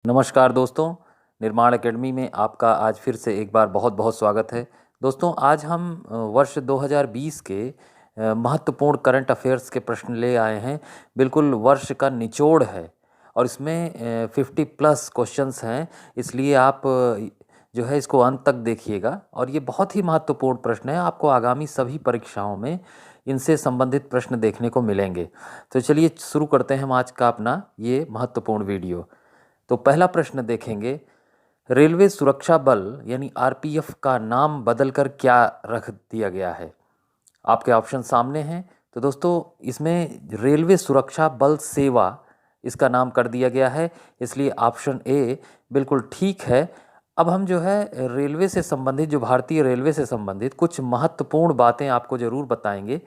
नमस्कार दोस्तों, निर्माण एकेडमी में आपका आज फिर से एक बार बहुत बहुत स्वागत है। दोस्तों, आज हम वर्ष 2020 के महत्वपूर्ण करंट अफेयर्स के प्रश्न ले आए हैं। बिल्कुल वर्ष का निचोड़ है और इसमें 50 प्लस क्वेश्चंस हैं, इसलिए आप जो है इसको अंत तक देखिएगा। और ये बहुत ही महत्वपूर्ण प्रश्न है, आपको आगामी सभी परीक्षाओं में इनसे संबंधित प्रश्न देखने को मिलेंगे। तो चलिए शुरू करते हैं हम आज का अपना ये महत्वपूर्ण वीडियो। तो पहला प्रश्न देखेंगे, रेलवे सुरक्षा बल यानी आरपीएफ का नाम बदलकर क्या रख दिया गया है। आपके ऑप्शन सामने हैं। तो दोस्तों, इसमें रेलवे सुरक्षा बल सेवा इसका नाम कर दिया गया है, इसलिए ऑप्शन ए बिल्कुल ठीक है। अब हम जो है रेलवे से संबंधित, जो भारतीय रेलवे से संबंधित कुछ महत्वपूर्ण बातें आपको ज़रूर बताएंगे।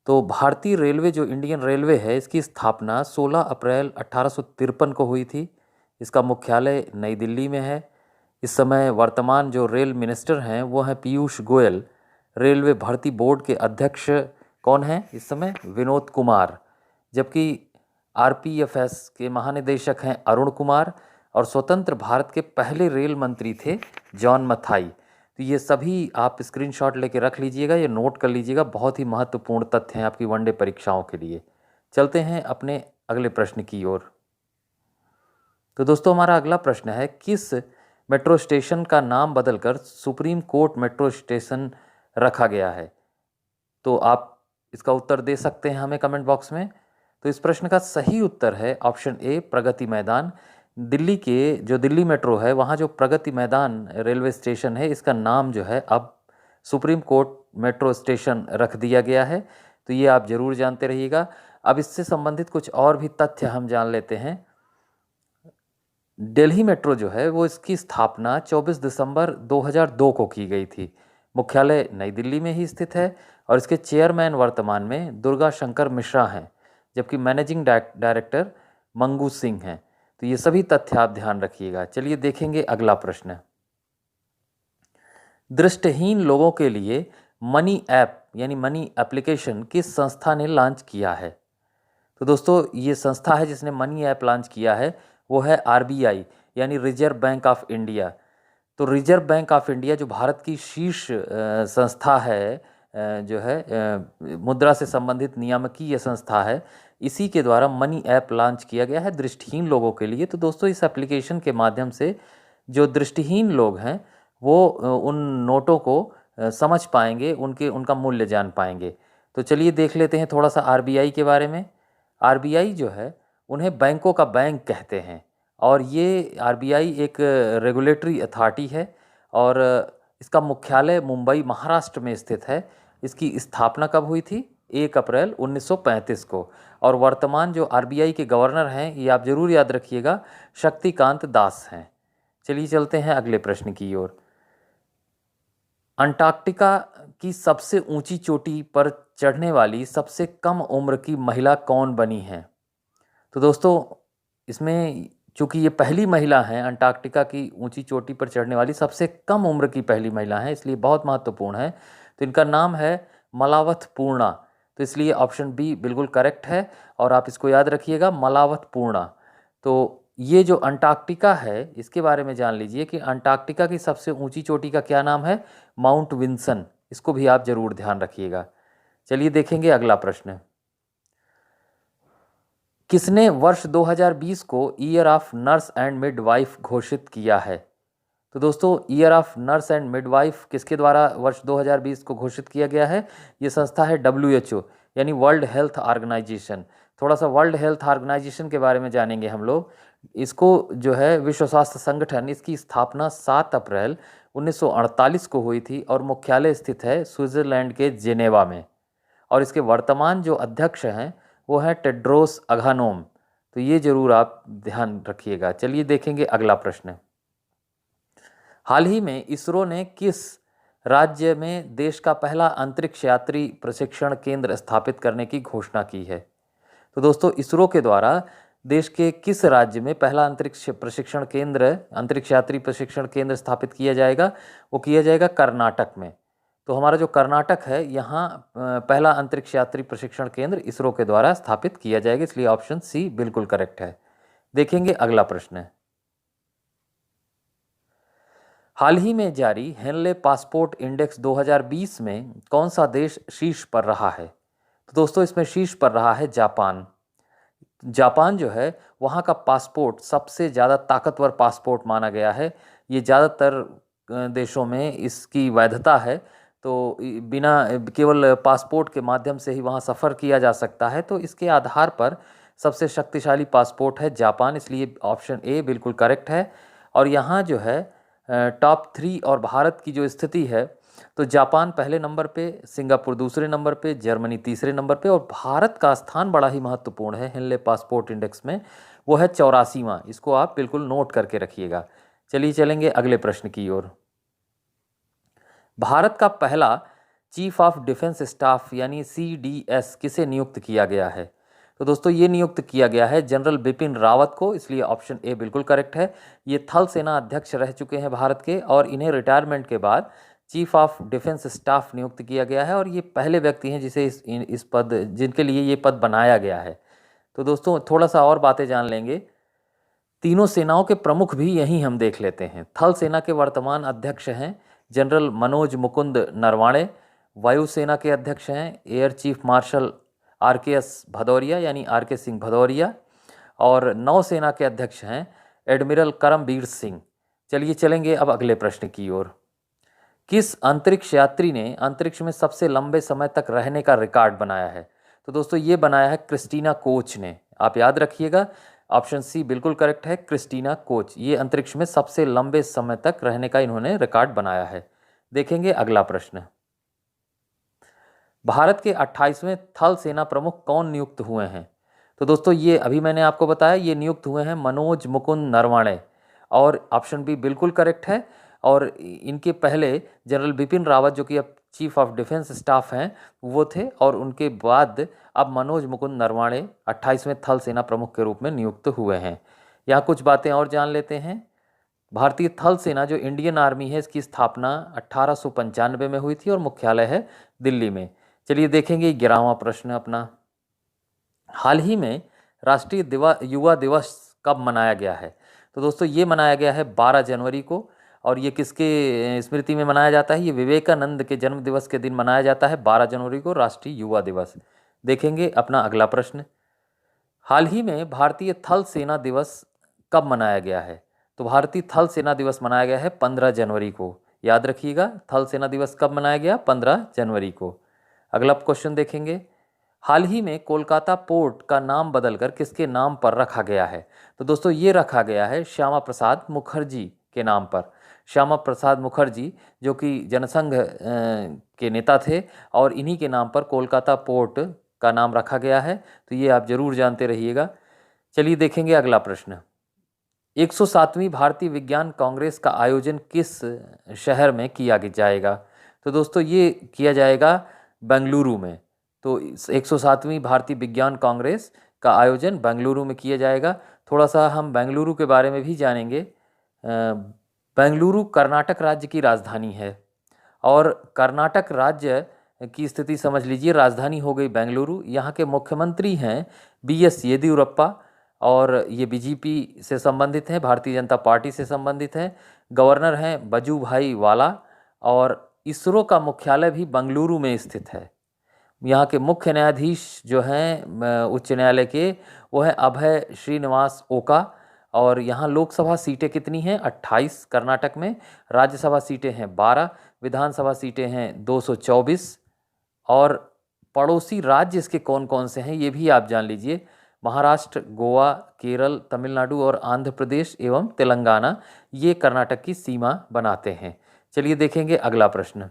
तो भारतीय रेलवे, जो इंडियन रेलवे है, इसकी स्थापना 16 अप्रैल 1853 को हुई थी। इसका मुख्यालय नई दिल्ली में है। इस समय वर्तमान जो रेल मिनिस्टर हैं वो हैं पीयूष गोयल। रेलवे भर्ती बोर्ड के अध्यक्ष कौन हैं इस समय? विनोद कुमार। जबकि आरपीएफएस के महानिदेशक हैं अरुण कुमार। और स्वतंत्र भारत के पहले रेल मंत्री थे जॉन मथाई। तो ये सभी आप स्क्रीनशॉट लेके रख लीजिएगा, ये नोट कर लीजिएगा, बहुत ही महत्वपूर्ण तथ्य हैं आपकी वनडे परीक्षाओं के लिए। चलते हैं अपने अगले प्रश्न की ओर। तो दोस्तों, हमारा अगला प्रश्न है, किस मेट्रो स्टेशन का नाम बदलकर सुप्रीम कोर्ट मेट्रो स्टेशन रखा गया है? तो आप इसका उत्तर दे सकते हैं हमें कमेंट बॉक्स में। तो इस प्रश्न का सही उत्तर है ऑप्शन ए, प्रगति मैदान। दिल्ली के जो दिल्ली मेट्रो है, वहाँ जो प्रगति मैदान रेलवे स्टेशन है, इसका नाम जो है अब सुप्रीम कोर्ट मेट्रो स्टेशन रख दिया गया है। तो ये आप ज़रूर जानते रहिएगा। अब इससे संबंधित कुछ और भी तथ्य हम जान लेते हैं। दिल्ली मेट्रो जो है वो इसकी स्थापना 24 दिसंबर 2002 को की गई थी। मुख्यालय नई दिल्ली में ही स्थित है और इसके चेयरमैन वर्तमान में दुर्गा शंकर मिश्रा हैं, जबकि मैनेजिंग डायरेक्टर मंगू सिंह हैं। तो ये सभी तथ्य आप ध्यान रखिएगा। चलिए देखेंगे अगला प्रश्न। दृष्टिहीन लोगों के लिए मनी ऐप यानी मनी एप्लीकेशन किस संस्था ने लॉन्च किया है? तो दोस्तों, ये संस्था है जिसने मनी ऐप लॉन्च किया है, वो है आरबीआई यानी रिजर्व बैंक ऑफ इंडिया। तो रिजर्व बैंक ऑफ इंडिया जो भारत की शीर्ष संस्था है, जो है मुद्रा से संबंधित नियामकीय संस्था है, इसी के द्वारा मनी ऐप लॉन्च किया गया है दृष्टिहीन लोगों के लिए। तो दोस्तों, इस एप्लीकेशन के माध्यम से जो दृष्टिहीन लोग हैं वो उन नोटों को समझ पाएंगे, उनका मूल्य जान पाएंगे। तो चलिए देख लेते हैं थोड़ा सा आरबीआई के बारे में। आरबीआई जो है उन्हें बैंकों का बैंक कहते हैं और ये आरबीआई एक रेगुलेटरी अथॉरिटी है और इसका मुख्यालय मुंबई महाराष्ट्र में स्थित है। इसकी स्थापना कब हुई थी? 1 अप्रैल 1935 को। और वर्तमान जो आरबीआई के गवर्नर हैं, ये आप ज़रूर याद रखिएगा, शक्तिकांत दास हैं। चलिए चलते हैं अगले प्रश्न की ओर। अंटार्कटिका की सबसे ऊंची चोटी पर चढ़ने वाली सबसे कम उम्र की महिला कौन बनी है? तो दोस्तों, इसमें चूंकि ये पहली महिला हैं, अंटार्कटिका की ऊंची चोटी पर चढ़ने वाली सबसे कम उम्र की पहली महिला हैं, इसलिए बहुत महत्वपूर्ण है। तो इनका नाम है मलावत पूर्णा। तो इसलिए ऑप्शन बी बिल्कुल करेक्ट है और आप इसको याद रखिएगा, मलावत पूर्णा। तो ये जो अंटार्कटिका है, इसके बारे में जान लीजिए कि अंटार्कटिका की सबसे ऊंची चोटी का क्या नाम है? Mount Vinson. इसको भी आप जरूर ध्यान रखिएगा। चलिए देखेंगे अगला प्रश्न। किसने वर्ष 2020 को year of nurse and midwife घोषित किया है? तो दोस्तों, year of nurse and midwife किसके द्वारा वर्ष 2020 को घोषित किया गया है? ये संस्था है WHO यानी वर्ल्ड हेल्थ ऑर्गेनाइजेशन। थोड़ा सा वर्ल्ड हेल्थ ऑर्गेनाइजेशन के बारे में जानेंगे हम लोग। इसको जो है विश्व स्वास्थ्य संगठन, इसकी स्थापना 7 अप्रैल 1948 को हुई थी और मुख्यालय स्थित है स्विट्ज़रलैंड के जेनेवा में। और इसके वर्तमान जो अध्यक्ष हैं वो है टेड्रोस अघानोम। तो ये जरूर आप ध्यान रखिएगा। चलिए देखेंगे अगला प्रश्न। हाल ही में इसरो ने किस राज्य में देश का पहला अंतरिक्ष यात्री प्रशिक्षण केंद्र स्थापित करने की घोषणा की है? तो दोस्तों, इसरो के द्वारा देश के किस राज्य में पहला अंतरिक्ष यात्री प्रशिक्षण केंद्र स्थापित किया जाएगा? वो किया जाएगा कर्नाटक में। तो हमारा जो कर्नाटक है, यहाँ पहला अंतरिक्ष यात्री प्रशिक्षण केंद्र इसरो के द्वारा स्थापित किया जाएगा, इसलिए ऑप्शन सी बिल्कुल करेक्ट है। देखेंगे अगला प्रश्न। हाल ही में जारी हेनले पासपोर्ट इंडेक्स 2020 में कौन सा देश शीर्ष पर रहा है? तो दोस्तों इसमें शीर्ष पर रहा है जापान। जापान जो है वहाँ का पासपोर्ट सबसे ज़्यादा ताकतवर पासपोर्ट माना गया है। ये ज़्यादातर देशों में इसकी वैधता है, तो बिना केवल पासपोर्ट के माध्यम से ही वहाँ सफ़र किया जा सकता है। तो इसके आधार पर सबसे शक्तिशाली पासपोर्ट है जापान, इसलिए ऑप्शन ए बिल्कुल करेक्ट है। और यहाँ जो है टॉप 3 और भारत की जो स्थिति है, तो जापान पहले नंबर पे, सिंगापुर दूसरे नंबर पे, जर्मनी तीसरे नंबर पे, और भारत का स्थान बड़ा ही महत्वपूर्ण है हेनले पासपोर्ट इंडेक्स में, वो है 84वां। इसको आप बिल्कुल नोट करके रखिएगा। चलिए चलेंगे अगले प्रश्न की ओर। भारत का पहला चीफ ऑफ डिफेंस स्टाफ यानी CDS किसे नियुक्त किया गया है? तो दोस्तों ये नियुक्त किया गया है जनरल बिपिन रावत को, इसलिए ऑप्शन ए बिल्कुल करेक्ट है। ये थल सेना अध्यक्ष रह चुके हैं भारत के, और इन्हें रिटायरमेंट के बाद चीफ ऑफ डिफेंस स्टाफ नियुक्त किया गया है, और ये पहले व्यक्ति हैं जिसे इस पद जिनके लिए ये पद बनाया गया है। तो दोस्तों थोड़ा सा और बातें जान लेंगे। तीनों सेनाओं के प्रमुख भी यहीं हम देख लेते हैं। थल सेना के वर्तमान अध्यक्ष हैं जनरल मनोज मुकुंद नरवाणे। वायुसेना के अध्यक्ष हैं air chief marshal RKS Bhadauria यानी RK सिंह भदौरिया। और नौसेना के अध्यक्ष हैं एडमिरल करमबीर सिंह। चलिए चलेंगे अब अगले प्रश्न की ओर। किस अंतरिक्ष यात्री ने अंतरिक्ष में सबसे लंबे समय तक रहने का रिकॉर्ड बनाया है? तो दोस्तों ये बनाया है क्रिस्टीना कोच ने। आप याद रखिएगा, ऑप्शन सी बिल्कुल करेक्ट है, क्रिस्टीना कोच। ये अंतरिक्ष में सबसे लंबे समय तक रहने का इन्होंने रिकॉर्ड बनाया है। देखेंगे अगला प्रश्न। भारत के 28वें थल सेना प्रमुख कौन नियुक्त हुए हैं? तो दोस्तों ये अभी मैंने आपको बताया, ये नियुक्त हुए हैं मनोज मुकुंद नरवाणे, और ऑप्शन बी बिल्कुल करेक्ट है। और इनके पहले जनरल बिपिन रावत जो कि अब चीफ ऑफ डिफेंस स्टाफ हैं वो थे, और उनके बाद अब मनोज मुकुंद नरवाणे 28वें थल सेना प्रमुख के रूप में नियुक्त हुए हैं। यहाँ कुछ बातें और जान लेते हैं। भारतीय थल सेना जो इंडियन आर्मी है, इसकी स्थापना 1895 में हुई थी, और मुख्यालय है दिल्ली में। चलिए देखेंगे 11वां प्रश्न अपना। हाल ही में राष्ट्रीय युवा दिवस कब मनाया गया है? तो दोस्तों ये मनाया गया है 12 जनवरी को, और ये किसके स्मृति में मनाया जाता है? ये विवेकानंद के जन्म दिवस के दिन मनाया जाता है 12 जनवरी को, राष्ट्रीय युवा दिवस। देखेंगे अपना अगला प्रश्न। हाल ही में भारतीय थल सेना दिवस कब मनाया गया है? तो भारतीय थल सेना दिवस मनाया गया है 15 जनवरी को। याद रखिएगा, थल सेना दिवस कब मनाया गया? 15 जनवरी को। अगला क्वेश्चन देखेंगे। हाल ही में कोलकाता पोर्ट का नाम बदलकर किसके नाम पर रखा गया है? तो दोस्तों ये रखा गया है श्यामा प्रसाद मुखर्जी के नाम पर। श्यामा प्रसाद मुखर्जी जो कि जनसंघ के नेता थे, और इन्हीं के नाम पर कोलकाता पोर्ट का नाम रखा गया है। तो ये आप जरूर जानते रहिएगा। चलिए देखेंगे अगला प्रश्न। 107वीं भारतीय विज्ञान कांग्रेस का आयोजन किस शहर में किया जाएगा? तो दोस्तों ये किया जाएगा बेंगलुरु में। तो 107वीं भारतीय विज्ञान कांग्रेस का आयोजन बेंगलुरु में किया जाएगा। थोड़ा सा हम बेंगलुरु के बारे में भी जानेंगे। बेंगलुरु कर्नाटक राज्य की राजधानी है, और कर्नाटक राज्य की स्थिति समझ लीजिए, राजधानी हो गई बेंगलुरु। यहाँ के मुख्यमंत्री हैं BS येदियुरप्पा, और ये BJP से संबंधित हैं, भारतीय जनता पार्टी से संबंधित हैं। गवर्नर हैं वजुभाई वाला, और इसरो का मुख्यालय भी बेंगलुरु में स्थित है। यहाँ के मुख्य न्यायाधीश जो हैं उच्च न्यायालय के, वो है अभय श्रीनिवास ओका। और यहाँ लोकसभा सीटें कितनी हैं? 28 कर्नाटक में। राज्यसभा सीटें हैं 12, विधानसभा सीटें हैं 224। और पड़ोसी राज्य इसके कौन कौन से हैं ये भी आप जान लीजिए। महाराष्ट्र, गोवा, केरल, तमिलनाडु और आंध्र प्रदेश एवं तेलंगाना, ये कर्नाटक की सीमा बनाते हैं। चलिए देखेंगे अगला प्रश्न।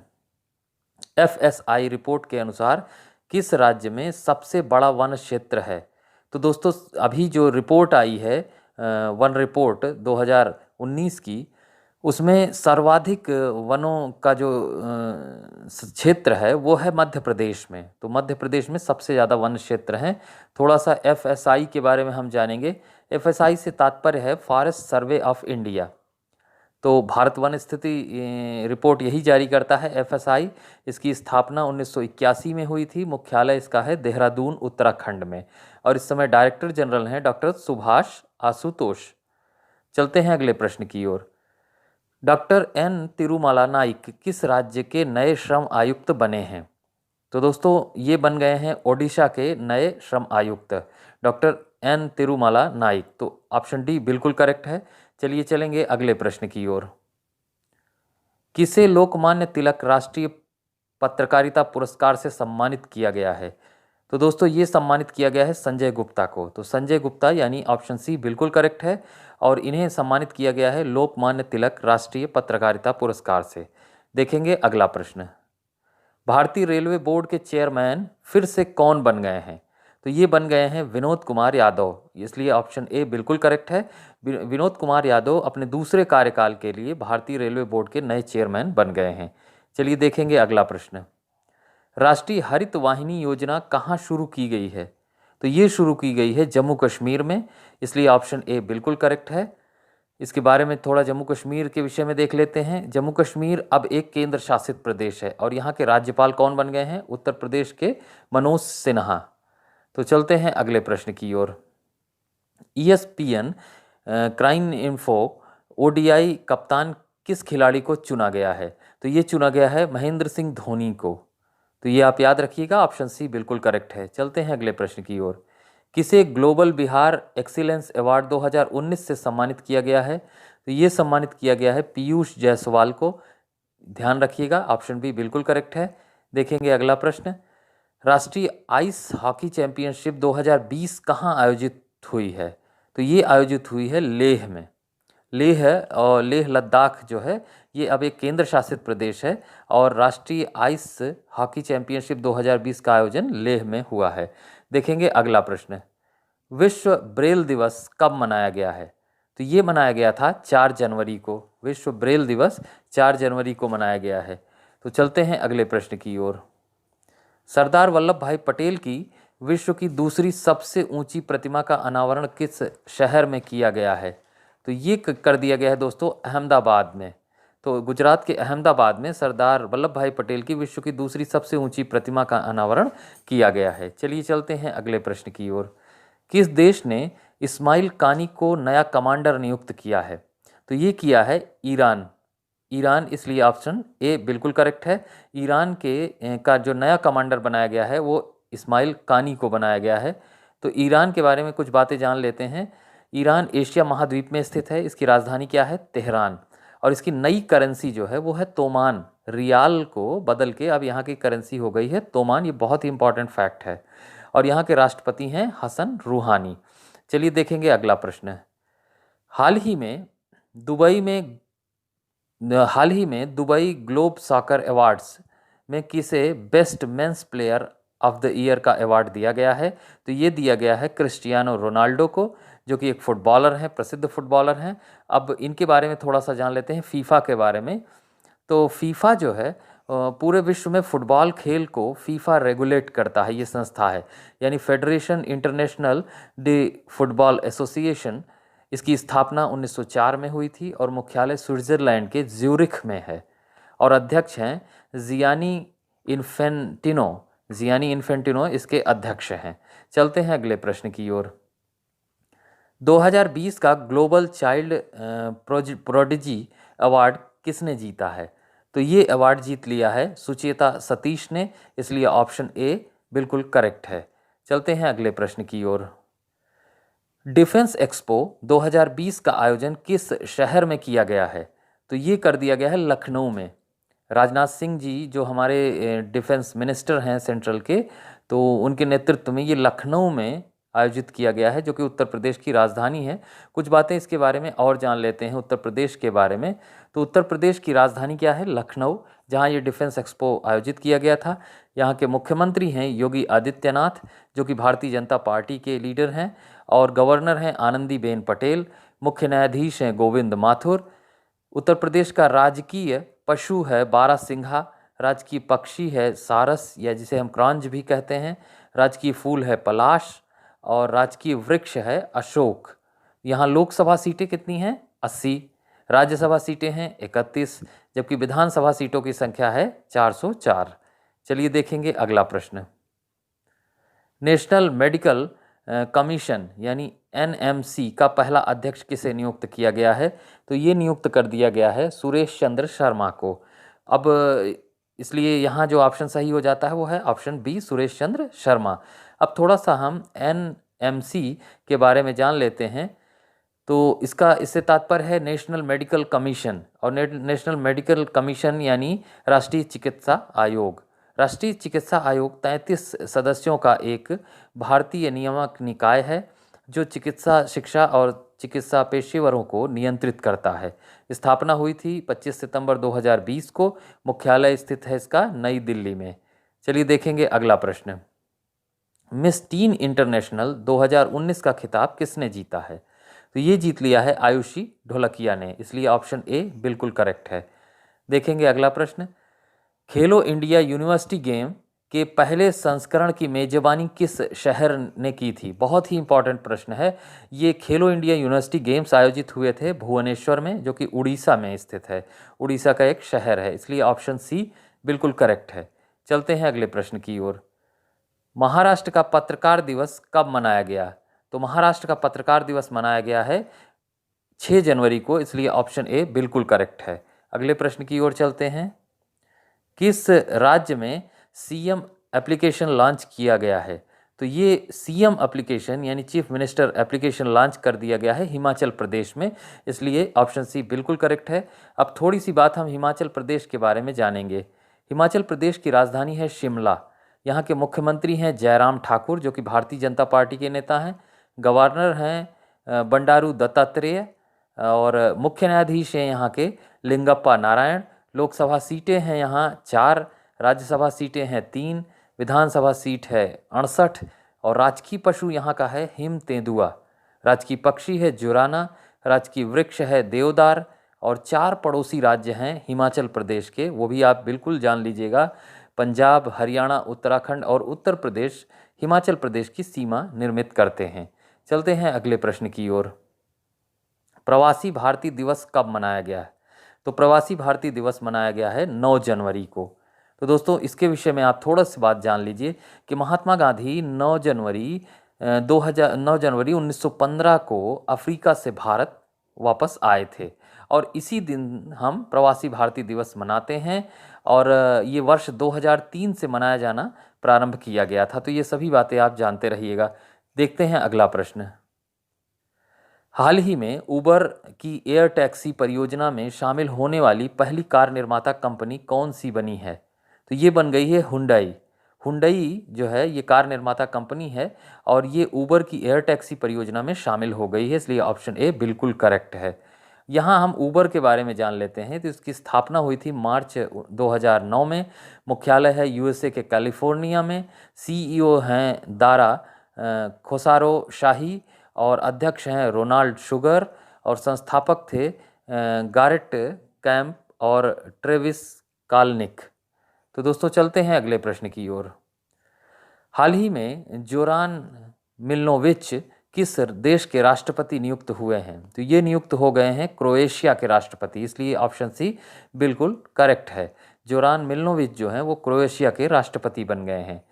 FSI रिपोर्ट के अनुसार किस राज्य में सबसे बड़ा वन क्षेत्र है? तो दोस्तों अभी जो रिपोर्ट आई है वन रिपोर्ट 2019 की, उसमें सर्वाधिक वनों का जो क्षेत्र है वो है मध्य प्रदेश में। तो मध्य प्रदेश में सबसे ज़्यादा वन क्षेत्र हैं। थोड़ा सा FSI के बारे में हम जानेंगे। FSI से तात्पर्य है फॉरेस्ट सर्वे ऑफ इंडिया। तो भारत वन स्थिति रिपोर्ट यही जारी करता है FSI। इसकी स्थापना 1981 में हुई थी। मुख्यालय इसका है देहरादून उत्तराखंड में, और इस समय डायरेक्टर जनरल हैं डॉक्टर सुभाष आशुतोष। चलते हैं अगले प्रश्न की ओर। डॉक्टर एन तिरुमाला नाइक किस राज्य के नए श्रम आयुक्त बने हैं? तो दोस्तों ये बन गए हैं ओडिशा के नए श्रम आयुक्त डॉक्टर एन तिरुमाला नाइक। तो ऑप्शन डी बिल्कुल करेक्ट है। चलिए चलेंगे अगले प्रश्न की ओर। किसे लोकमान्य तिलक राष्ट्रीय पत्रकारिता पुरस्कार से सम्मानित किया गया है? तो दोस्तों ये सम्मानित किया गया है संजय गुप्ता को। तो संजय गुप्ता यानी ऑप्शन सी बिल्कुल करेक्ट है और इन्हें सम्मानित किया गया है लोकमान्य तिलक राष्ट्रीय पत्रकारिता पुरस्कार से। देखेंगे अगला प्रश्न। भारतीय रेलवे बोर्ड के चेयरमैन फिर से कौन बन गए हैं? तो ये बन गए हैं विनोद कुमार यादव, इसलिए ऑप्शन ए बिल्कुल करेक्ट है। विनोद कुमार यादव अपने दूसरे कार्यकाल के लिए भारतीय रेलवे बोर्ड के नए चेयरमैन बन गए हैं। चलिए देखेंगे अगला प्रश्न। राष्ट्रीय हरित वाहिनी योजना कहाँ शुरू की गई है? तो ये शुरू की गई है जम्मू कश्मीर में, इसलिए ऑप्शन ए बिल्कुल करेक्ट है। इसके बारे में थोड़ा जम्मू कश्मीर के विषय में देख लेते हैं। जम्मू कश्मीर अब एक केंद्र शासित प्रदेश है और यहाँ के राज्यपाल कौन बन गए हैं? उत्तर प्रदेश के मनोज सिन्हा। तो चलते हैं अगले प्रश्न की ओर। ESPN क्राइम इन्फो ODI कप्तान किस खिलाड़ी को चुना गया है? तो ये चुना गया है महेंद्र सिंह धोनी को। तो ये आप याद रखिएगा, ऑप्शन सी बिल्कुल करेक्ट है। चलते हैं अगले प्रश्न की ओर। किसे ग्लोबल बिहार एक्सीलेंस अवार्ड 2019 से सम्मानित किया गया है? तो ये सम्मानित किया गया है पीयूष जायसवाल को। ध्यान रखिएगा, ऑप्शन बी बिल्कुल करेक्ट है। देखेंगे अगला प्रश्न। राष्ट्रीय आइस हॉकी चैंपियनशिप 2020 कहाँ आयोजित हुई है? तो ये आयोजित हुई है लेह में। लेह और लेह लद्दाख जो है ये अब एक केंद्र शासित प्रदेश है और राष्ट्रीय आइस हॉकी चैंपियनशिप 2020 का आयोजन लेह में हुआ है। देखेंगे अगला प्रश्न। विश्व ब्रेल दिवस कब मनाया गया है? तो ये मनाया गया था 4 जनवरी को। विश्व ब्रेल दिवस 4 जनवरी को मनाया गया है। तो चलते हैं अगले प्रश्न की ओर। सरदार वल्लभ भाई पटेल की विश्व की दूसरी सबसे ऊंची प्रतिमा का अनावरण किस शहर में किया गया है? तो ये कर दिया गया है दोस्तों अहमदाबाद में। तो गुजरात के अहमदाबाद में सरदार वल्लभ भाई पटेल की विश्व की दूसरी सबसे ऊंची प्रतिमा का अनावरण किया गया है। चलिए चलते हैं अगले प्रश्न की ओर। किस देश ने इस्माइल कानी को नया कमांडर नियुक्त किया है? तो ये किया है ईरान। ईरान, इसलिए ऑप्शन ए बिल्कुल करेक्ट है। ईरान के का जो नया कमांडर बनाया गया है वो इस्माइल कानी को बनाया गया है। तो ईरान के बारे में कुछ बातें जान लेते हैं। ईरान एशिया महाद्वीप में स्थित है। इसकी राजधानी क्या है? तेहरान। और इसकी नई करेंसी जो है वो है तोमान। रियाल को बदल के अब यहाँ की करेंसी हो गई है तोमान। ये बहुत ही इंपॉर्टेंट फैक्ट है। और यहाँ के राष्ट्रपति हैं हसन रूहानी। चलिए देखेंगे अगला प्रश्न। हाल ही में दुबई ग्लोब सॉकर अवार्ड्स में किसे best men's player of the year का अवार्ड दिया गया है? तो ये दिया गया है क्रिस्टियानो रोनाल्डो को, जो कि एक फुटबॉलर हैं, प्रसिद्ध फुटबॉलर हैं। अब इनके बारे में थोड़ा सा जान लेते हैं, फीफा के बारे में। तो फीफा जो है पूरे विश्व में फुटबॉल खेल को फीफा रेगुलेट करता है। ये संस्था है, यानी federation international day football association. इसकी स्थापना 1904 में हुई थी और मुख्यालय स्विट्ज़रलैंड के ज्यूरिख में है और अध्यक्ष हैं जियानी इन्फेंटिनो। जियानी इन्फेंटिनो इसके अध्यक्ष हैं। चलते हैं अगले प्रश्न की ओर। 2020 का ग्लोबल चाइल्ड प्रोडिजी अवार्ड किसने जीता है? तो ये अवार्ड जीत लिया है सुचेता सतीश ने, इसलिए ऑप्शन ए बिल्कुल करेक्ट है। चलते हैं अगले प्रश्न की ओर। डिफेंस एक्सपो 2020 का आयोजन किस शहर में किया गया है? तो ये कर दिया गया है लखनऊ में। राजनाथ सिंह जी जो हमारे डिफेंस मिनिस्टर हैं सेंट्रल के, तो उनके नेतृत्व में ये लखनऊ में आयोजित किया गया है, जो कि उत्तर प्रदेश की राजधानी है। कुछ बातें इसके बारे में और जान लेते हैं उत्तर प्रदेश के बारे में। तो उत्तर प्रदेश की राजधानी क्या है? लखनऊ, जहाँ ये डिफेंस एक्सपो आयोजित किया गया था। यहाँ के मुख्यमंत्री हैं योगी आदित्यनाथ, जो कि भारतीय जनता पार्टी के लीडर हैं, और गवर्नर हैं आनंदीबेन पटेल। मुख्य न्यायाधीश हैं गोविंद माथुर। उत्तर प्रदेश का राजकीय पशु है बारहसिंघा। राजकीय पक्षी है सारस, या जिसे हम क्रांज भी कहते हैं। राजकीय फूल है पलाश और राजकीय वृक्ष है अशोक। यहाँ लोकसभा सीटें कितनी हैं? 80। राज्यसभा सीटें हैं 31, जबकि विधानसभा सीटों की संख्या है 404। चलिए देखेंगे अगला प्रश्न। नेशनल मेडिकल कमीशन यानी एनएमसी का पहला अध्यक्ष किसे नियुक्त किया गया है? तो ये नियुक्त कर दिया गया है सुरेश चंद्र शर्मा को। अब इसलिए यहाँ जो ऑप्शन सही हो जाता है वो है ऑप्शन बी, सुरेश चंद्र शर्मा। अब थोड़ा सा हम एनएमसी के बारे में जान लेते हैं। तो इससे तात्पर्य है नेशनल मेडिकल कमीशन, और नेशनल मेडिकल कमीशन यानी राष्ट्रीय चिकित्सा आयोग। राष्ट्रीय चिकित्सा आयोग 33 सदस्यों का एक भारतीय नियामक निकाय है जो चिकित्सा शिक्षा और चिकित्सा पेशेवरों को नियंत्रित करता है। स्थापना हुई थी 25 सितंबर 2020 को। मुख्यालय स्थित है इसका नई दिल्ली में। चलिए देखेंगे अगला प्रश्न। मिस टीन इंटरनेशनल 2019 का खिताब किसने जीता है? तो ये जीत लिया है आयुषी ढोलकिया ने, इसलिए ऑप्शन ए बिल्कुल करेक्ट है। देखेंगे अगला प्रश्न। खेलो इंडिया यूनिवर्सिटी गेम के पहले संस्करण की मेजबानी किस शहर ने की थी? बहुत ही इंपॉर्टेंट प्रश्न है। ये खेलो इंडिया यूनिवर्सिटी गेम्स आयोजित हुए थे भुवनेश्वर में, जो कि उड़ीसा में स्थित है। उड़ीसा का एक शहर है, इसलिए ऑप्शन सी बिल्कुल करेक्ट है। चलते हैं अगले प्रश्न की ओर। महाराष्ट्र का पत्रकार दिवस कब मनाया गया? तो महाराष्ट्र का पत्रकार दिवस मनाया गया है 6 जनवरी को, इसलिए ऑप्शन ए बिल्कुल करेक्ट है। अगले प्रश्न की ओर चलते हैं। किस राज्य में सीएम एप्लीकेशन लॉन्च किया गया है? तो ये सीएम एप्लीकेशन यानी चीफ मिनिस्टर एप्लीकेशन लॉन्च कर दिया गया है हिमाचल प्रदेश में, इसलिए ऑप्शन सी बिल्कुल करेक्ट है। अब थोड़ी सी बात हम हिमाचल प्रदेश के बारे में जानेंगे। हिमाचल प्रदेश की राजधानी है शिमला। यहाँ के मुख्यमंत्री हैं जयराम ठाकुर, जो कि भारतीय जनता पार्टी के नेता हैं। गवर्नर हैं बंडारू दत्तात्रेय, और मुख्य न्यायाधीश हैं यहाँ के लिंगप्पा नारायण। लोकसभा सीटें हैं यहाँ 4, राज्यसभा सीटें हैं 3, विधानसभा सीट है 68, और राजकीय पशु यहाँ का है हिम तेंदुआ। राजकीय पक्षी है जुराना, राजकीय वृक्ष है देवदार, और 4 पड़ोसी राज्य हैं हिमाचल प्रदेश के, वो भी आप बिल्कुल जान लीजिएगा। पंजाब, हरियाणा, उत्तराखंड और उत्तर प्रदेश हिमाचल प्रदेश की सीमा निर्मित करते हैं। चलते हैं अगले प्रश्न की ओर। प्रवासी भारतीय दिवस कब मनाया गया है? तो प्रवासी भारतीय दिवस मनाया गया है 9 जनवरी को। तो दोस्तों इसके विषय में आप थोड़ा सी बात जान लीजिए कि महात्मा गांधी 9 जनवरी 1915 को अफ्रीका से भारत वापस आए थे, और इसी दिन हम प्रवासी भारतीय दिवस मनाते हैं, और ये वर्ष 2003 से मनाया जाना प्रारंभ किया गया था। तो ये सभी बातें आप जानते रहिएगा। देखते हैं अगला प्रश्न। हाल ही में उबर की एयर टैक्सी परियोजना में शामिल होने वाली पहली कार निर्माता कंपनी कौन सी बनी है? तो ये बन गई है हुंडई। हुंडई जो है ये कार निर्माता कंपनी है, और ये उबर की एयर टैक्सी परियोजना में शामिल हो गई है, इसलिए ऑप्शन ए बिल्कुल करेक्ट है। यहाँ हम उबर के बारे में जान लेते हैं। तो इसकी स्थापना हुई थी मार्च 2009 में। मुख्यालय है यूएसए के कैलिफोर्निया में। सीईओ हैं दारा खोसारो शाही, और अध्यक्ष हैं रोनाल्ड शुगर, और संस्थापक थे गारेट कैंप और ट्रेविस कालनिक। तो दोस्तों चलते हैं अगले प्रश्न की ओर। हाल ही में जोरान मिलनोविच किस देश के राष्ट्रपति नियुक्त हुए हैं? तो ये नियुक्त हो गए हैं क्रोएशिया के राष्ट्रपति, इसलिए ऑप्शन सी बिल्कुल करेक्ट है। जोरान मिलनोविच जो हैं वो क्रोएशिया के राष्ट्रपति बन गए हैं।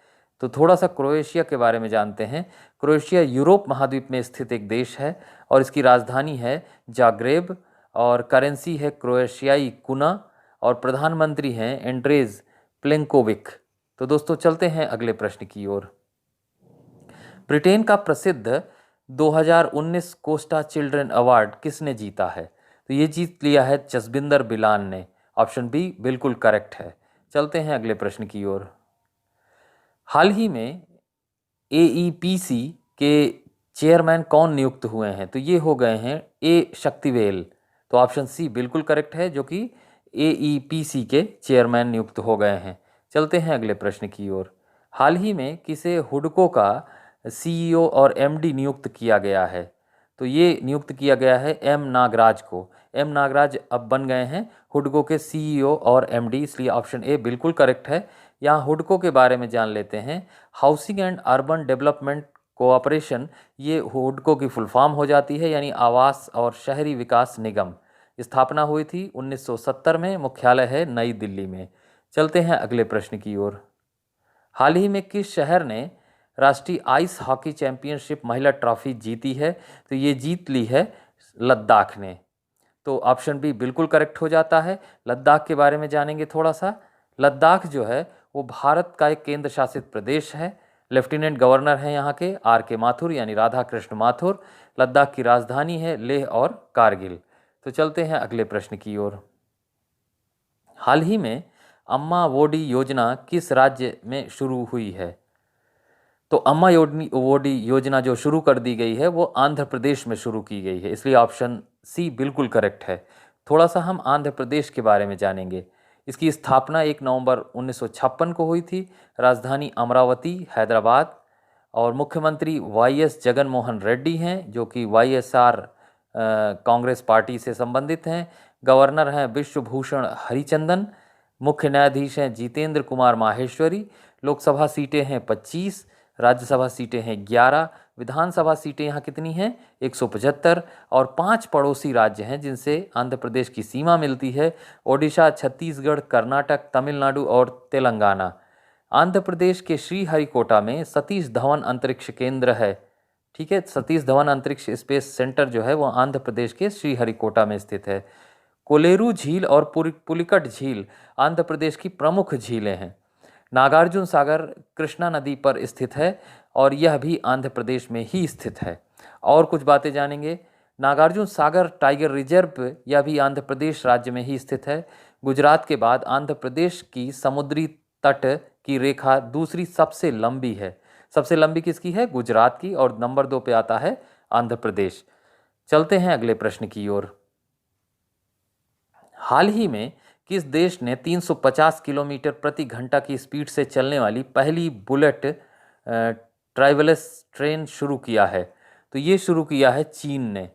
तो थोड़ा सा क्रोएशिया के बारे में जानते हैं। क्रोएशिया यूरोप महाद्वीप में स्थित एक देश है, और इसकी राजधानी है जाग्रेब, और करेंसी है क्रोएशियाई कुना, और प्रधानमंत्री हैं एंड्रेज प्लेंकोविक। तो दोस्तों चलते हैं अगले प्रश्न की ओर। ब्रिटेन का प्रसिद्ध 2019 कोस्टा चिल्ड्रन अवार्ड किसने जीता है? तो ये जीत लिया है जसबिंदर बिलान ने। ऑप्शन बी बिल्कुल करेक्ट है। चलते हैं अगले प्रश्न की ओर। हाल ही में एईपीसी के चेयरमैन कौन नियुक्त हुए हैं? तो ये हो गए हैं ए शक्तिवेल। तो ऑप्शन सी बिल्कुल करेक्ट है, जो कि एईपीसी के चेयरमैन नियुक्त हो गए हैं। चलते हैं अगले प्रश्न की ओर। हाल ही में किसे हुडको का सीईओ और एमडी नियुक्त किया गया है? तो ये नियुक्त किया गया है एम नागराज को। एम नागराज अब बन गए हैं हुडको के सीईओ और एमडी, इसलिए ऑप्शन ए बिल्कुल करेक्ट है। यहाँ हुडको के बारे में जान लेते हैं। Housing and urban development cooperation, ये हुडको की फुल फॉर्म हो जाती है, यानी आवास और शहरी विकास निगम। स्थापना हुई थी 1970 में। मुख्यालय है नई दिल्ली में। चलते हैं अगले प्रश्न की ओर। हाल ही में किस शहर ने राष्ट्रीय आइस हॉकी चैंपियनशिप महिला ट्रॉफी जीती है? तो ये जीत ली है लद्दाख ने। तो ऑप्शन बी बिल्कुल करेक्ट हो जाता है। लद्दाख के बारे में जानेंगे थोड़ा सा। लद्दाख जो है वो भारत का एक केंद्र शासित प्रदेश है। लेफ्टिनेंट गवर्नर हैं यहाँ के आर के माथुर यानी राधा कृष्ण माथुर। लद्दाख की राजधानी है लेह और कारगिल। तो चलते हैं अगले प्रश्न की ओर। हाल ही में अम्मा वोडी योजना किस राज्य में शुरू हुई है? तो अम्मा वोडी योजना जो शुरू कर दी गई है वो आंध्र प्रदेश में शुरू की गई है, इसलिए ऑप्शन सी बिल्कुल करेक्ट है। थोड़ा सा हम आंध्र प्रदेश के बारे में जानेंगे। इसकी स्थापना 1 नवंबर 1956 को हुई थी। राजधानी अमरावती हैदराबाद और मुख्यमंत्री वाईएस जगन मोहन रेड्डी हैं जो कि वाईएसआर कांग्रेस पार्टी से संबंधित हैं। गवर्नर हैं विश्वभूषण हरिचंदन। मुख्य न्यायाधीश हैं जितेंद्र कुमार माहेश्वरी। लोकसभा सीटें हैं 25, राज्यसभा सीटें हैं 11, विधानसभा सीटें यहाँ कितनी हैं 175 और 5 पड़ोसी राज्य हैं जिनसे आंध्र प्रदेश की सीमा मिलती है। ओडिशा, छत्तीसगढ़, कर्नाटक, तमिलनाडु और तेलंगाना। आंध्र प्रदेश के श्रीहरिकोटा में सतीश धवन अंतरिक्ष केंद्र है। ठीक है, सतीश धवन अंतरिक्ष स्पेस सेंटर जो है वो आंध्र प्रदेश के श्रीहरिकोटा में स्थित है। कोलेरू झील और पुलिकट झील आंध्र प्रदेश की प्रमुख झीलें हैं। नागार्जुन सागर कृष्णा नदी पर स्थित है और यह भी आंध्र प्रदेश में ही स्थित है। और कुछ बातें जानेंगे। नागार्जुन सागर टाइगर रिजर्व यह भी आंध्र प्रदेश राज्य में ही स्थित है। गुजरात के बाद आंध्र प्रदेश की समुद्री तट की रेखा दूसरी सबसे लंबी है। सबसे लंबी किसकी है? गुजरात की। और नंबर 2 पे आता है आंध्र प्रदेश। चलते हैं अगले प्रश्न की ओर। हाल ही में किस देश ने 350 किलोमीटर प्रति घंटा की स्पीड से चलने वाली पहली बुलेट ट्रैवलर्स ट्रेन शुरू किया है? तो ये शुरू किया है चीन ने।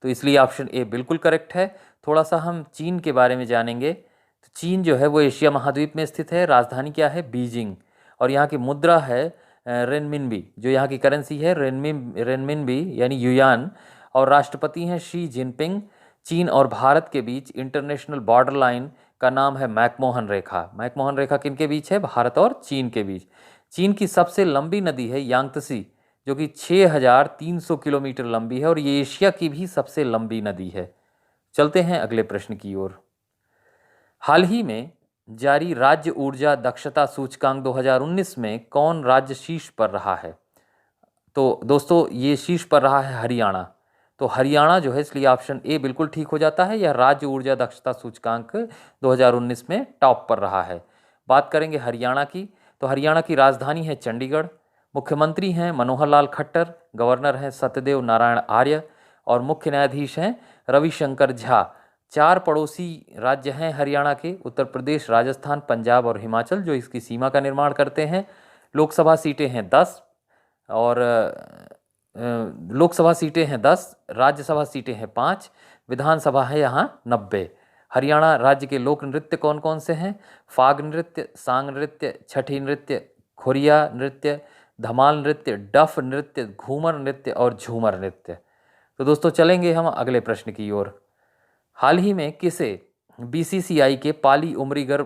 तो इसलिए ऑप्शन ए बिल्कुल करेक्ट है। थोड़ा सा हम चीन के बारे में जानेंगे। तो चीन जो है वो एशिया महाद्वीप में स्थित है। राजधानी क्या है? बीजिंग। और यहाँ की मुद्रा है रेनमिनबी। जो यहाँ की करेंसी है रेनमिनबी यानी युयान। और राष्ट्रपति हैं शी जिनपिंग। चीन और भारत के बीच इंटरनेशनल बॉर्डर लाइन का नाम है मैकमोहन रेखा। मैकमोहन रेखा किन के बीच है? भारत और चीन के बीच। चीन की सबसे लंबी नदी है यांगत्सी जो कि 6300 किलोमीटर लंबी है और ये एशिया की भी सबसे लंबी नदी है। चलते हैं अगले प्रश्न की ओर। हाल ही में जारी राज्य ऊर्जा दक्षता सूचकांक 2019 में कौन राज्य शीर्ष पर रहा है? तो दोस्तों ये शीर्ष पर रहा है हरियाणा। तो हरियाणा जो है, इसलिए ऑप्शन ए बिल्कुल ठीक हो जाता है। यह राज्य ऊर्जा दक्षता सूचकांक 2019 में टॉप पर रहा है। बात करेंगे हरियाणा की। तो हरियाणा की राजधानी है चंडीगढ़। मुख्यमंत्री हैं मनोहर लाल खट्टर। गवर्नर हैं सत्यदेव नारायण आर्य और मुख्य न्यायाधीश हैं रविशंकर झा। 4 पड़ोसी राज्य हैं हरियाणा के, उत्तर प्रदेश, राजस्थान, पंजाब और हिमाचल, जो इसकी सीमा का निर्माण करते हैं। लोकसभा सीटें हैं 10 और लोकसभा सीटें हैं 10, राज्यसभा सीटें हैं 5, विधानसभा है यहाँ 90। हरियाणा राज्य के लोक नृत्य कौन कौन से हैं? फाग नृत्य, सांग नृत्य, छठी नृत्य, खोरिया नृत्य, धमाल नृत्य, डफ नृत्य, घूमर नृत्य और झूमर नृत्य। तो दोस्तों चलेंगे हम अगले प्रश्न की ओर। हाल ही में किसे बीसीसीआई के पाली उमरीगर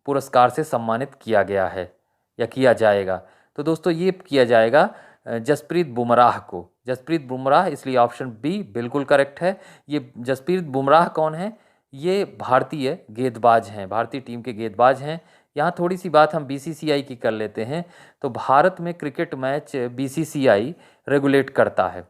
पुरस्कार से सम्मानित किया गया है या किया जाएगा? तो दोस्तों ये किया जाएगा जसप्रीत बुमराह को। जसप्रीत बुमराह, इसलिए ऑप्शन बी बिल्कुल करेक्ट है। ये जसप्रीत बुमराह कौन है? ये भारतीय गेंदबाज हैं, भारतीय टीम के गेंदबाज हैं। यहाँ थोड़ी सी बात हम बीसीसीआई की कर लेते हैं। तो भारत में क्रिकेट मैच बीसीसीआई रेगुलेट करता है,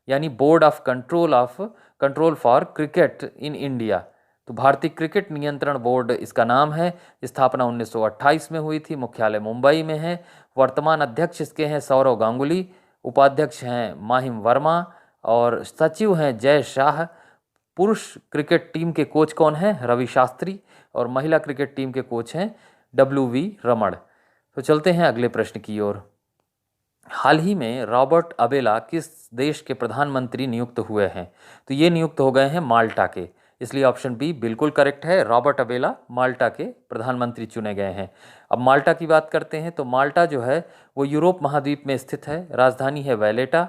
यानी board of control for cricket in India. तो भारतीय क्रिकेट नियंत्रण बोर्ड इसका नाम है। स्थापना 1928 में हुई थी। मुख्यालय मुंबई में है। वर्तमान अध्यक्ष इसके हैं सौरव गांगुली। उपाध्यक्ष हैं माहिम वर्मा और सचिव हैं जय शाह। पुरुष क्रिकेट टीम के कोच कौन हैं? रवि शास्त्री। और महिला क्रिकेट टीम के कोच हैं WV रमण। तो चलते हैं अगले प्रश्न की ओर। हाल ही में रॉबर्ट अबेला किस देश के प्रधानमंत्री नियुक्त हुए हैं? तो ये नियुक्त हो गए हैं माल्टा के, इसलिए ऑप्शन बी बिल्कुल करेक्ट है। रॉबर्ट अबेला माल्टा के प्रधानमंत्री चुने गए हैं। अब माल्टा की बात करते हैं। तो माल्टा जो है वो यूरोप महाद्वीप में स्थित है। राजधानी है वैलेटा,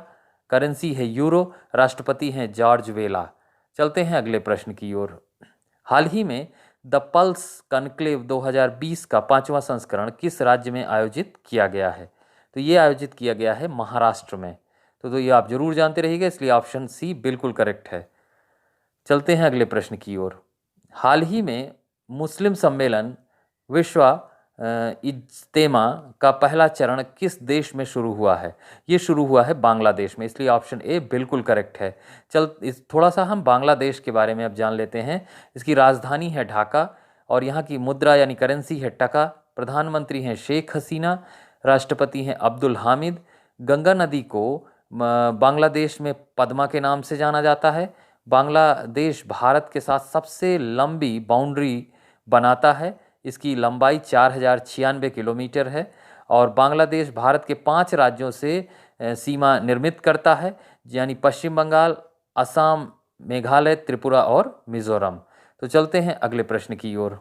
करेंसी है यूरो, राष्ट्रपति हैं जॉर्ज वेला। चलते हैं अगले प्रश्न की ओर। हाल ही में द पल्स कॉन्क्लेव 2020 का 5वां संस्करण किस राज्य में आयोजित किया गया है? तो ये आयोजित किया गया है महाराष्ट्र में। तो ये आप जरूर जानते रहिएगा, इसलिए ऑप्शन सी बिल्कुल करेक्ट है। चलते हैं अगले प्रश्न की ओर। हाल ही में मुस्लिम सम्मेलन विश्व इज्तेमा का पहला चरण किस देश में शुरू हुआ है? ये शुरू हुआ है बांग्लादेश में, इसलिए ऑप्शन ए बिल्कुल करेक्ट है। थोड़ा सा हम बांग्लादेश के बारे में अब जान लेते हैं। इसकी राजधानी है ढाका और यहाँ की मुद्रा यानी करेंसी है टका। प्रधानमंत्री हैं शेख हसीना, राष्ट्रपति हैं अब्दुल हामिद। गंगा नदी को बांग्लादेश में पद्मा के नाम से जाना जाता है। बांग्लादेश भारत के साथ सबसे लंबी बाउंड्री बनाता है, इसकी लंबाई 4096 किलोमीटर है और बांग्लादेश भारत के 5 राज्यों से सीमा निर्मित करता है, यानी पश्चिम बंगाल, असम, मेघालय, त्रिपुरा और मिजोरम। तो चलते हैं अगले प्रश्न की ओर।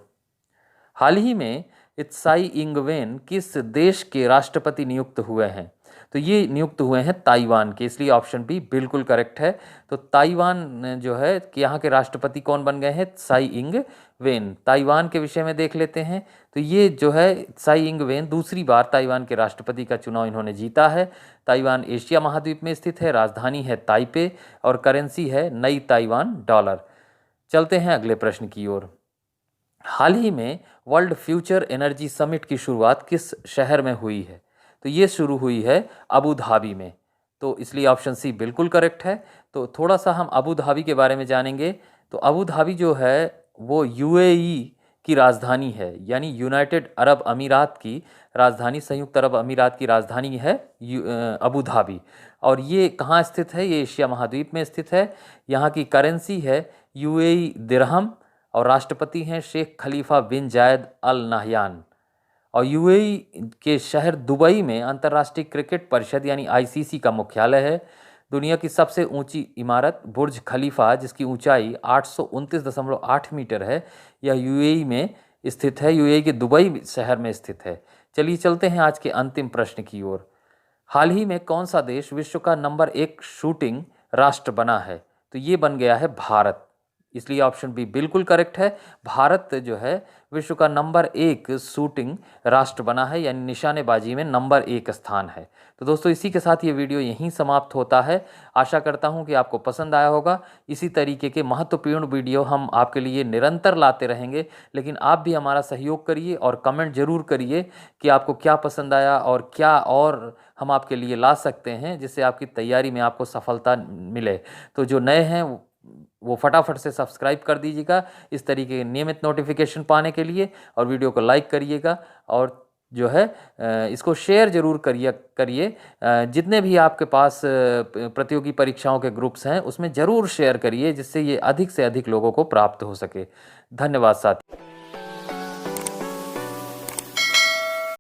हाल ही में त्साई इंग वेन किस देश के राष्ट्रपति नियुक्त हुए हैं? तो ये नियुक्त हुए हैं ताइवान के, इसलिए ऑप्शन बी बिल्कुल करेक्ट है। तो ताइवान जो है कि यहाँ के राष्ट्रपति कौन बन गए हैं? Tsai Ing Wen. ताइवान के विषय में देख लेते हैं। तो ये जो है त्साई इंग वेन दूसरी बार ताइवान के राष्ट्रपति का चुनाव इन्होंने जीता है। ताइवान एशिया महाद्वीप में स्थित है, राजधानी है ताइपे और करेंसी है नई ताइवान डॉलर। चलते हैं अगले प्रश्न की ओर। हाल ही में वर्ल्ड फ्यूचर एनर्जी समिट की शुरुआत किस शहर में हुई है? तो ये शुरू हुई है अबू धाबी में, तो इसलिए ऑप्शन सी बिल्कुल करेक्ट है। तो थोड़ा सा हम अबू धाबी के बारे में जानेंगे। तो अबू धाबी जो है वो यूएई की राजधानी है, यानी यूनाइटेड अरब अमीरात की राजधानी, संयुक्त अरब अमीरात की राजधानी है अबू धाबी। और ये कहाँ स्थित है? ये एशिया महाद्वीप में स्थित है। यहाँ की करेंसी है यूएई दिरहम और राष्ट्रपति हैं शेख खलीफा बिन जायद अल नाहयान। और यूएई के शहर दुबई में अंतर्राष्ट्रीय क्रिकेट परिषद यानी आईसीसी का मुख्यालय है। दुनिया की सबसे ऊंची इमारत बुर्ज खलीफा, जिसकी ऊंचाई 829.8 मीटर है, यह यूएई में स्थित है, यूएई के दुबई शहर में स्थित है। चलिए चलते हैं आज के अंतिम प्रश्न की ओर। हाल ही में कौन सा देश विश्व का नंबर 1 शूटिंग राष्ट्र बना है? तो ये बन गया है भारत, इसलिए ऑप्शन बी बिल्कुल करेक्ट है। भारत जो है विश्व का नंबर 1 शूटिंग राष्ट्र बना है, यानी निशानेबाजी में नंबर 1 स्थान है। तो दोस्तों इसी के साथ ये वीडियो यहीं समाप्त होता है। आशा करता हूँ कि आपको पसंद आया होगा। इसी तरीके के महत्वपूर्ण वीडियो हम आपके लिए निरंतर लाते रहेंगे, लेकिन आप भी हमारा सहयोग करिए और कमेंट जरूर करिए कि आपको क्या पसंद आया और क्या और हम आपके लिए ला सकते हैं जिससे आपकी तैयारी में आपको सफलता मिले। तो जो नए हैं वो फटाफट से सब्सक्राइब कर दीजिएगा इस तरीके के नियमित नोटिफिकेशन पाने के लिए, और वीडियो को लाइक करिएगा और जो है इसको शेयर जरूर करिए। जितने भी आपके पास प्रतियोगी परीक्षाओं के ग्रुप्स हैं उसमें ज़रूर शेयर करिए, जिससे ये अधिक से अधिक लोगों को प्राप्त हो सके। धन्यवाद साथी।